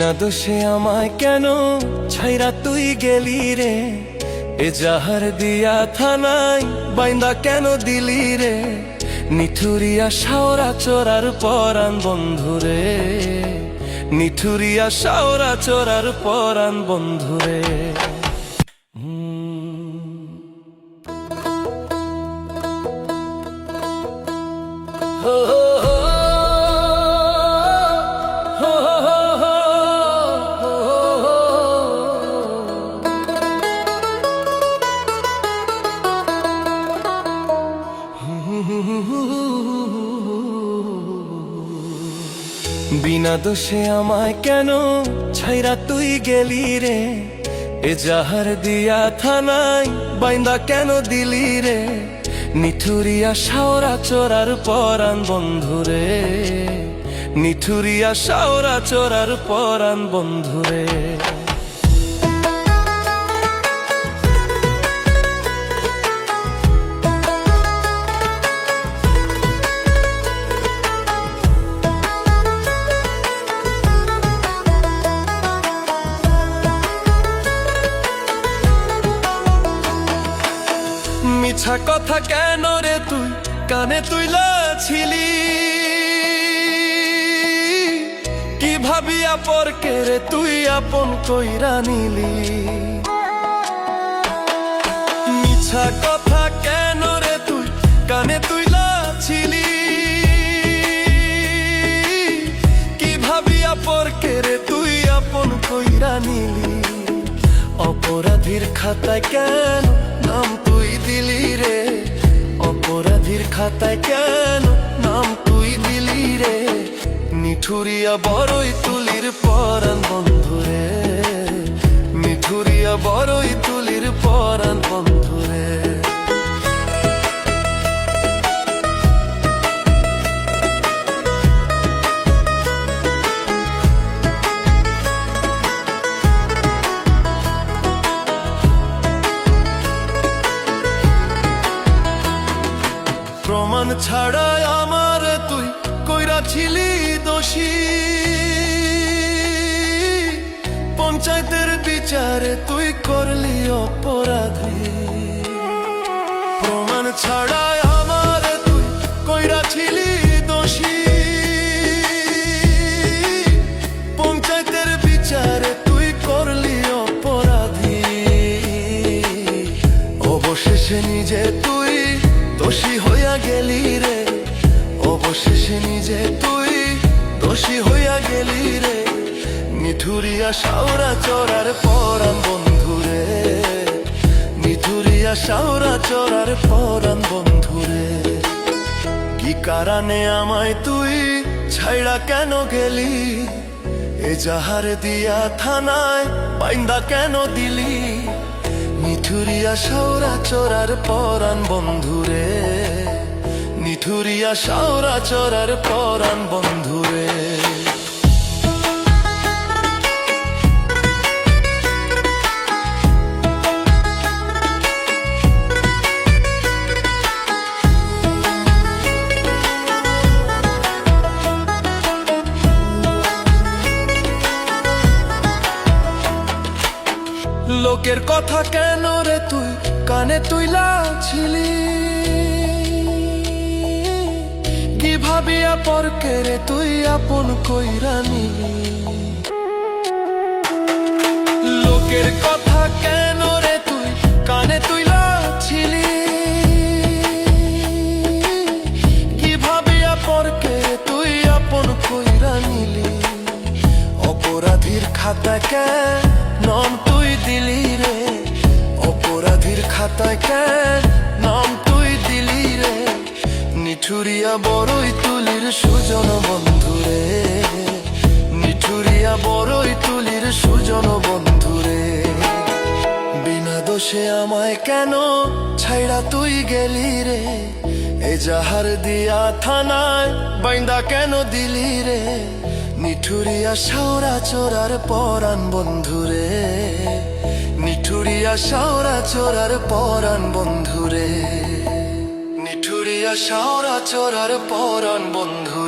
বিনা দোষে আমায় কেন ছাইরা তুই গেলি রে, এ জাহার দিয়া থানায় বাইন্দা কেন দিলি রে, নিঠুরিয়া শাওরা চোরার পরাণ বন্ধুরে, নিঠুরিয়া শাওরা চোরার পরাণ বন্ধুরে। বিনা দোষে আমায় কেন ছাইরা তুই গেলি রে, এ জাহার দিয়া থানায় বাইন্দা কেন দিলি রে, নিঠুরিয়া শাওরা চোরার পরাণ বন্ধুরে, নিঠুরিয়া শাওরা চোরার পরাণ বন্ধুরে। মিছা কথা কেন রে তুই কানে তুইলাছিলি, কি ভাবিয়া পরকে রে তুই আপন কইরা নিলি। মিছা কথা কেন রে তুই কানে তুইলাছিলি, কি ভাবিয়া পরকে রে তুই আপন কইরা নিলি। অপরাধীর খাতায় কেন নাম তুই দিলি রে, অপরাধীর খাতায় কেন নাম তুই দিলি রে, নিঠুরিয়া বড়ই তুলির পরাণ বন্ধুরে, নিঠুরিয়া বড়ই তুলির পরাণ বন্ধুরে। প্রমাণ ছাড়াই আমার তুই কইরাছিলি দোষী, পঞ্চায়েতের বিচারে তুই করলি অপরাধী। প্রমাণ ছাড়াই আমার তুই কইরাছিলি দোষী, পঞ্চায়েতের বিচারে তুই করলি অপরাধী। অবশেষে নিজে তুই দোষী হইয়া গেলি রে, অবশেষে নিজে তুই দোষী হইয়া গেলি রে, নিঠুরিয়া শাওরা চোরার পরাণ বন্ধুরে, নিঠুরিয়া শাওরা চোরার পরাণ বন্ধুরে। কি কারণে আমায় তুই ছাইড়া কেন গেলি, এ জাহার দিয়া থানায় বাইন্দা কেন দিলি, নিঠুরিয়া শাওরা চোরার পরাণ বন্ধুরে, নিঠুরিয়া শাওরা চোরার পরাণ বন্ধুরে। লোকের কথা কেন রে তুই কানে তুইলাছিলি, কি ভাবিয়া পরকে রে তুই আপন কইরা নিলি। লোকের কথা কেন রে তুই কানে তুইলাছিলি, কি ভাবিয়া পরকে রে তুই আপন কইরা নিলি। অপরাধীর খাতায় কেন নাম তুই দিলি রে, অপরাধীর খাতায় কেন নাম তুই দিলি রে, নিঠুরিয়া বড়ই তুলির সুজন বন্ধুরে, নিঠুরিয়া বড়ই তুলির সুজন বন্ধুরে। বিনা দোষে আমায় কেন ছাইড়া তুই গেলি রে, এ জাহার দিয়া থানায় বাইন্দা কেন দিলি রে, নিঠুরিয়া শাওরা চোরার পরাণ বন্ধুরে, নিঠুরিয়া শাওরা চোরার পরাণ বন্ধুরে, নিঠুরিয়া শাওরা চোরার পরাণ বন্ধু।